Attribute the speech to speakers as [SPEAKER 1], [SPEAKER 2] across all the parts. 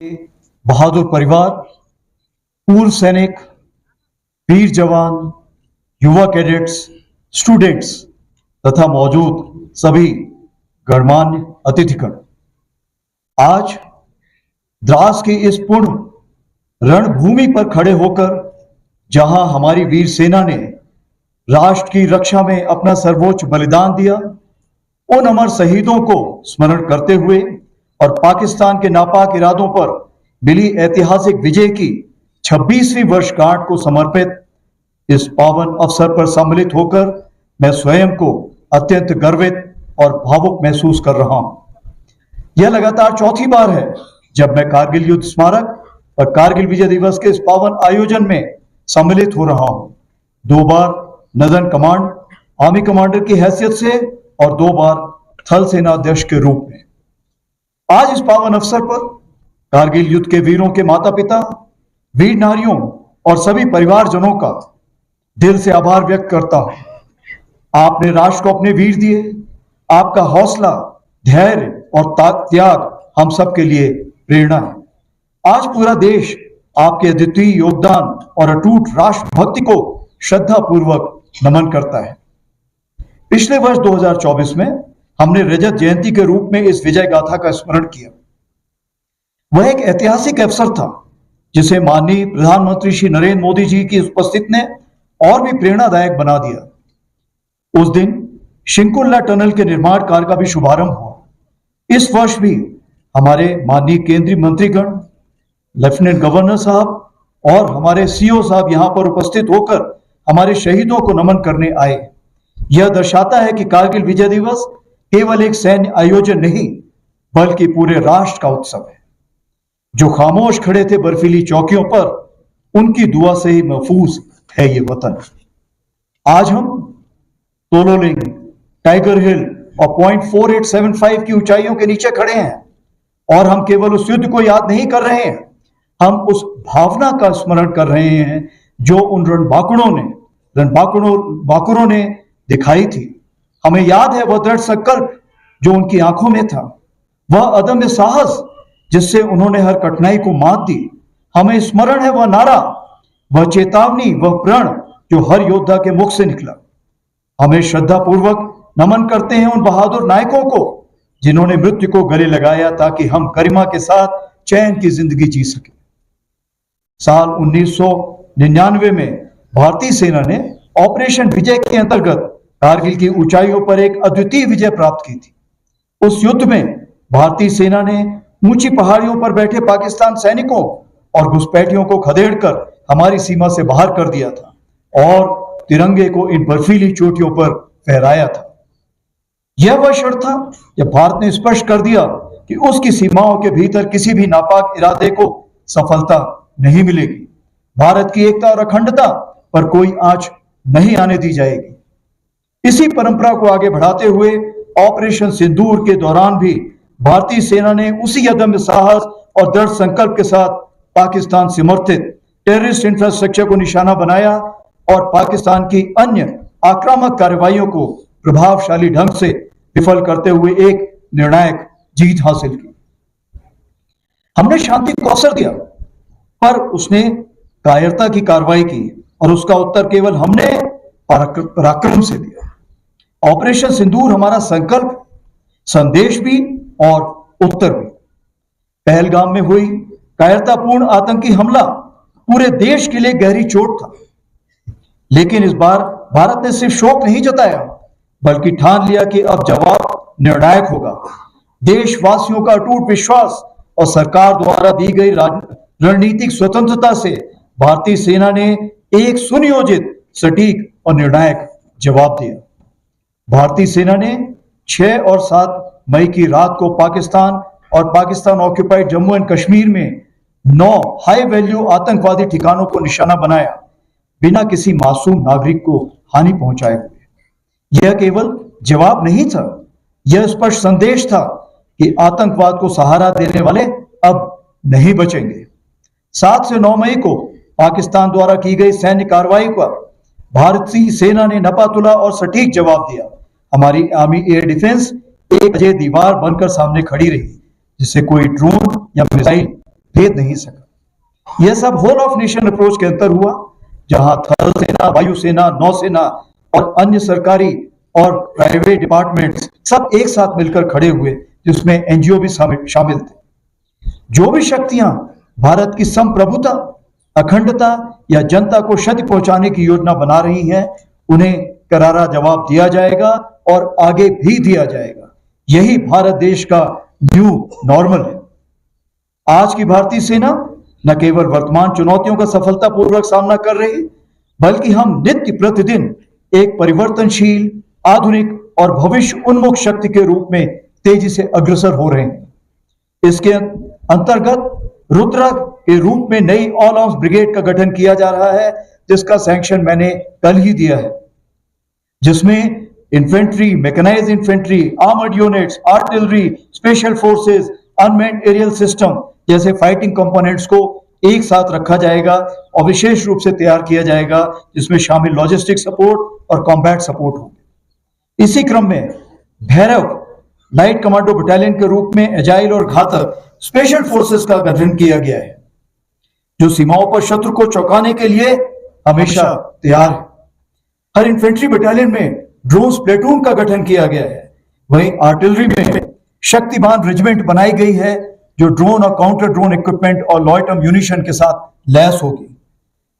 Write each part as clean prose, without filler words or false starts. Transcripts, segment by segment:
[SPEAKER 1] बहादुर परिवार, पूर्व सैनिक, वीर जवान, युवा कैडेट्स, स्टूडेंट्स तथा मौजूद सभी गणमान्य अतिथिगण, आज द्रास की इस पुण्य रणभूमि पर खड़े होकर जहां हमारी वीर सेना ने राष्ट्र की रक्षा में अपना सर्वोच्च बलिदान दिया, उन अमर शहीदों को स्मरण करते हुए और पाकिस्तान के नापाक इरादों पर मिली ऐतिहासिक विजय की 26वीं वर्षगांठ को समर्पित इस पावन अवसर पर सम्मिलित होकर मैं स्वयं को अत्यंत गर्वित और भावुक महसूस कर रहा हूं। यह लगातार चौथी बार है जब मैं कारगिल युद्ध स्मारक और कारगिल विजय दिवस के इस पावन आयोजन में सम्मिलित हो रहा हूं। 2 बार नदन कमांड आर्मी कमांडर की हैसियत से और 2 बार थल सेना अध्यक्ष के रूप में। आज इस पावन अवसर पर कारगिल युद्ध के वीरों के माता पिता, वीर नारियों और सभी परिवारजनों का दिल से आभार व्यक्त करता हूं। आपने राष्ट्र को अपने वीर दिए। आपका हौसला, धैर्य और त्याग हम सब के लिए प्रेरणा है। आज पूरा देश आपके अद्वितीय योगदान और अटूट राष्ट्रभक्ति को श्रद्धा पूर्वक नमन करता है। पिछले वर्ष 2024 में हमने रजत जयंती के रूप में इस विजय गाथा का स्मरण किया। वह एक ऐतिहासिक अवसर था जिसे माननीय प्रधानमंत्री श्री नरेंद्र मोदी जी की उपस्थिति ने और भी प्रेरणादायक बना दिया। उस दिन शिंकुल्ला टनल के निर्माण कार्य का भी शुभारंभ हुआ। इस वर्ष भी हमारे माननीय केंद्रीय मंत्रीगण, लेफ्टिनेंट गवर्नर साहब और हमारे सीओ साहब यहां पर उपस्थित होकर हमारे शहीदों को नमन करने आए। यह दर्शाता है कि कारगिल विजय दिवस केवल एक सैन्य आयोजन नहीं बल्कि पूरे राष्ट्र का उत्सव है। जो खामोश खड़े थे बर्फीली चौकियों पर, उनकी दुआ से ही महफूज है ये वतन। आज हम तोलोलिंग, टाइगर हिल और पॉइंट 4875 की ऊंचाइयों के नीचे खड़े हैं और हम केवल उस युद्ध को याद नहीं कर रहे हैं, हम उस भावना का स्मरण कर रहे हैं जो उन रणबांकुरों ने दिखाई थी। हमें याद है वह दृढ़ संकल्प जो उनकी आंखों में था, वह अदम्य साहस जिससे उन्होंने हर कठिनाई को मात दी। हमें स्मरण है वह नारा, वह चेतावनी, वह प्रण जो हर योद्धा के मुख से निकला। हमें श्रद्धा पूर्वक नमन करते हैं उन बहादुर नायकों को जिन्होंने मृत्यु को गले लगाया ताकि हम गरिमा के साथ चैन की जिंदगी जी सके। साल 1999 में भारतीय सेना ने ऑपरेशन विजय के अंतर्गत कारगिल की ऊंचाइयों पर एक अद्वितीय विजय प्राप्त की थी। उस युद्ध में भारतीय सेना ने ऊंची पहाड़ियों पर बैठे पाकिस्तान सैनिकों और घुसपैठियों को खदेड़कर हमारी सीमा से बाहर कर दिया था और तिरंगे को इन बर्फीली चोटियों पर फहराया था। यह वह क्षण था जब भारत ने स्पष्ट कर दिया कि उसकी सीमाओं के भीतर किसी भी नापाक इरादे को सफलता नहीं मिलेगी। भारत की एकता और अखंडता पर कोई आंच नहीं आने दी जाएगी। इसी परंपरा को आगे बढ़ाते हुए ऑपरेशन सिंदूर के दौरान भी भारतीय सेना ने उसी अदम्य साहस और दृढ़ संकल्प के साथ पाकिस्तान समर्थित टेररिस्ट इंफ्रास्ट्रक्चर को निशाना बनाया और पाकिस्तान की अन्य आक्रामक कार्रवाइयों को प्रभावशाली ढंग से विफल करते हुए एक निर्णायक जीत हासिल की। हमने शांति को अवसर दिया, पर उसने कायरता की कार्रवाई की और उसका उत्तर केवल हमने पराक्रम से दिया। ऑपरेशन सिंदूर हमारा संकल्प, संदेश भी और उत्तर भी। पहलगाम में हुई कायरतापूर्ण आतंकी हमला पूरे देश के लिए गहरी चोट था, लेकिन इस बार भारत ने सिर्फ शोक नहीं जताया बल्कि ठान लिया कि अब जवाब निर्णायक होगा। देशवासियों का अटूट विश्वास और सरकार द्वारा दी गई रणनीतिक स्वतंत्रता से भारतीय सेना ने एक सुनियोजित, सटीक और निर्णायक जवाब दिया। भारतीय सेना ने 6 और 7 मई की रात को पाकिस्तान और पाकिस्तान ऑक्यूपाइड जम्मू एंड कश्मीर में 9 हाई वैल्यू आतंकवादी ठिकानों को निशाना बनाया, बिना किसी मासूम नागरिक को हानि पहुंचाए हुए। यह केवल जवाब नहीं था, यह स्पष्ट संदेश था कि आतंकवाद को सहारा देने वाले अब नहीं बचेंगे। 7 से 9 मई को पाकिस्तान द्वारा की गई सैन्य कार्रवाई का भारतीय सेना ने नपातुला और सटीक जवाब दिया। हमारी आर्मी एयर डिफेंस एक अजय दीवार बनकर सामने खड़ी रही, जिसे कोई ड्रोन या मिसाइल भेद नहीं सका। यह सब होल ऑफ नेशन अप्रोच के अंतर हुआ, जहां थल सेना, वायुसेना, नौसेना और अन्य सरकारी और प्राइवेट डिपार्टमेंट्स सब एक साथ मिलकर खड़े हुए, जिसमें एनजीओ भी शामिल थे। जो भी शक्तियां भारत की संप्रभुता, अखंडता या जनता को क्षति पहुंचाने की योजना बना रही हैं, उन्हें करारा जवाब दिया जाएगा और आगे भी दिया जाएगा। यही भारत देश का न्यू नॉर्मल है। आज की भारतीय सेना न केवल वर्तमान चुनौतियों का सफलतापूर्वक सामना कर रही, बल्कि हम नित्य प्रतिदिन एक परिवर्तनशील, आधुनिक और भविष्य उन्मुख शक्ति के रूप में तेजी से अग्रसर हो रहे हैं। इसके अंतर्गत रुद्र के रूप में नई ऑल आर्म्स ब्रिगेड का गठन किया जा रहा है, जिसका सैंक्शन मैंने कल ही दिया है, जिसमें infantry, mechanised infantry, armoured units, artillery, special forces, unmanned aerial system जैसे फाइटिंग कंपोनेंट्स को एक साथ रखा जाएगा और विशेष रूप से तैयार किया जाएगा, जिसमें शामिल लॉजिस्टिक सपोर्ट और कॉम्बैट सपोर्ट होंगे। इसी क्रम में भैरव लाइट कमांडो बटालियन के रूप में एजाइल और घातक स्पेशल फोर्सेस का गठन किया गया है, जो सीमाओं पर शत्रु को चौंकाने के लिए हमेशा तैयार है। हर इन्फेंट्री बटालियन में ड्रोन प्लेटून का गठन किया गया है। वहीं आर्टिलरी में शक्तिमान रेजिमेंट बनाई गई है, जो ड्रोन और काउंटर ड्रोन इक्विपमेंट और लॉयटर म्यूनिशन के साथ लैस होगी।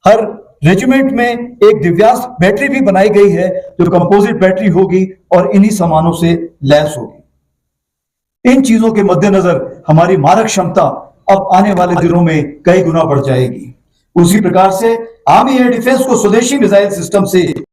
[SPEAKER 1] हर रेजिमेंट में एक दिव्यास्त्र बैटरी भी बनाई गई है, जो कंपोजिट बैटरी होगी और इन्हीं सामानों से लैस होगी। इन चीजों के मद्देनजर हमारी मारक क्षमता अब आने वाले दिनों में कई गुना बढ़ जाएगी। उसी प्रकार से आर्मी एयर डिफेंस को स्वदेशी मिसाइल सिस्टम से